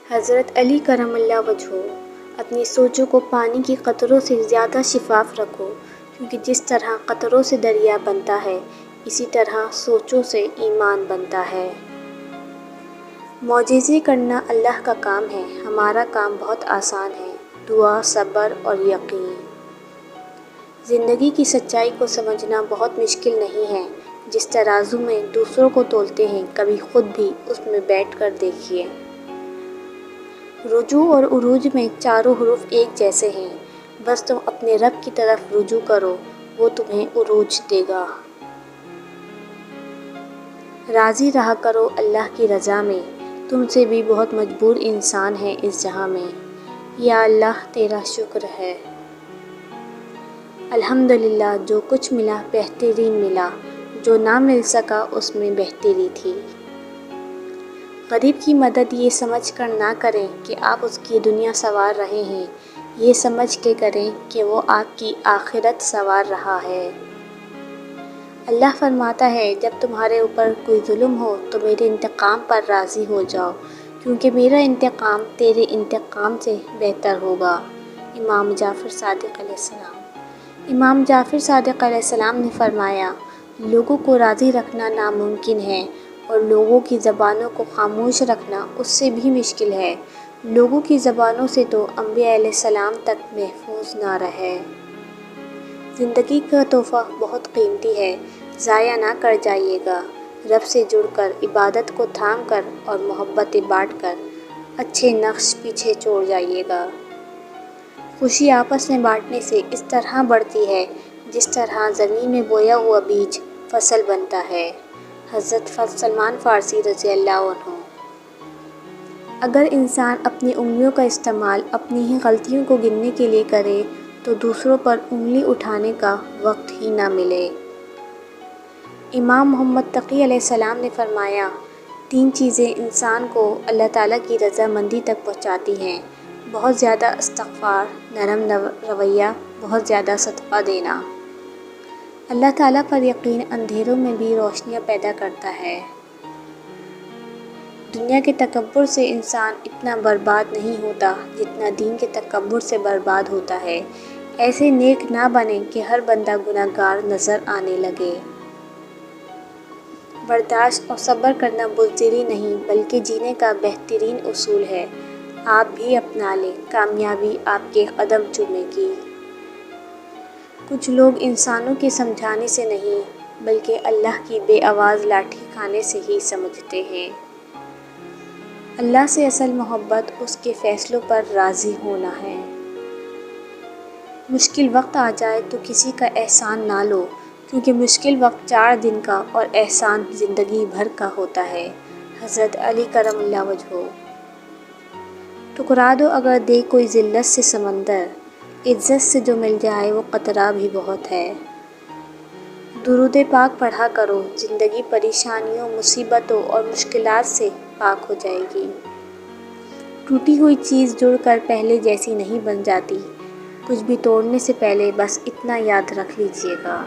حضرت علی کرم اللہ وجہہ اپنی سوچوں کو پانی کی قطروں سے زیادہ شفاف رکھو، کیونکہ جس طرح قطروں سے دریا بنتا ہے اسی طرح سوچوں سے ایمان بنتا ہے۔ معجزے کرنا اللہ کا کام ہے، ہمارا کام بہت آسان ہے، دعا، صبر اور یقین۔ زندگی کی سچائی کو سمجھنا بہت مشکل نہیں ہے۔ جس ترازو میں دوسروں کو تولتے ہیں کبھی خود بھی اس میں بیٹھ کر دیکھیے۔ رجوع اور عروج میں چاروں حروف ایک جیسے ہیں، بس تم اپنے رب کی طرف رجوع کرو، وہ تمہیں عروج دے گا۔ راضی رہا کرو اللہ کی رضا میں، تم سے بھی بہت مجبور انسان ہے اس جہاں میں، یا اللہ تیرا شکر ہے۔ الحمدللہ جو کچھ ملا بہترین ملا، جو نہ مل سکا اس میں بہتری تھی۔ غریب کی مدد یہ سمجھ کر نہ کریں کہ آپ اس کی دنیا سنوار رہے ہیں، یہ سمجھ کے کریں کہ وہ آپ کی آخرت سنوار رہا ہے۔ اللہ فرماتا ہے جب تمہارے اوپر کوئی ظلم ہو تو میرے انتقام پر راضی ہو جاؤ، کیونکہ میرا انتقام تیرے انتقام سے بہتر ہوگا۔ امام جعفر صادق علیہ السلام۔ امام جعفر صادق علیہ السلام نے فرمایا، لوگوں کو راضی رکھنا ناممکن ہے اور لوگوں کی زبانوں کو خاموش رکھنا اس سے بھی مشکل ہے۔ لوگوں کی زبانوں سے تو انبیاء علیہ السلام تک محفوظ نہ رہے۔ زندگی کا تحفہ بہت قیمتی ہے، ضائع نہ کر جائیے گا۔ رب سے جڑ کر، عبادت کو تھام کر اور محبتیں بانٹ کر اچھے نقش پیچھے چھوڑ جائیے گا۔ خوشی آپس میں بانٹنے سے اس طرح بڑھتی ہے جس طرح زمین میں بویا ہوا بیج فصل بنتا ہے۔ حضرت سلمان فارسی رضی اللہ عنہ۔ اگر انسان اپنی انگلیوں کا استعمال اپنی ہی غلطیوں کو گننے کے لیے کرے تو دوسروں پر انگلی اٹھانے کا وقت ہی نہ ملے۔ امام محمد تقی علیہ السلام نے فرمایا، 3 چیزیں انسان کو اللہ تعالیٰ کی رضامندی تک پہنچاتی ہیں: بہت زیادہ استغفار، نرم رویہ، بہت زیادہ صدقہ دینا۔ اللہ تعالیٰ پر یقین اندھیروں میں بھی روشنیاں پیدا کرتا ہے۔ دنیا کے تکبر سے انسان اتنا برباد نہیں ہوتا جتنا دین کے تکبر سے برباد ہوتا ہے۔ ایسے نیک نہ بنیں کہ ہر بندہ گنہگار نظر آنے لگے۔ برداشت اور صبر کرنا بزدلی نہیں بلکہ جینے کا بہترین اصول ہے۔ آپ بھی اپنا لیں، کامیابی آپ کے قدم چومے گی۔ کچھ لوگ انسانوں کے سمجھانے سے نہیں بلکہ اللہ کی بے آواز لاٹھی کھانے سے ہی سمجھتے ہیں۔ اللہ سے اصل محبت اس کے فیصلوں پر راضی ہونا ہے۔ مشکل وقت آ جائے تو کسی کا احسان نہ لو، کیونکہ مشکل وقت 4 دن کا اور احسان زندگی بھر کا ہوتا ہے۔ حضرت علی کرم اللہ وجہہ۔ ٹکرا دو اگر دے کوئی ذلت سے سمندر، عزت سے جو مل جائے وہ قطرہ بھی بہت ہے۔ درود پاک پڑھا کرو، زندگی پریشانیوں، مصیبتوں اور مشکلات سے پاک ہو جائے گی۔ ٹوٹی ہوئی چیز جڑ کر پہلے جیسی نہیں بن جاتی، کچھ بھی توڑنے سے پہلے بس اتنا یاد رکھ لیجیے گا۔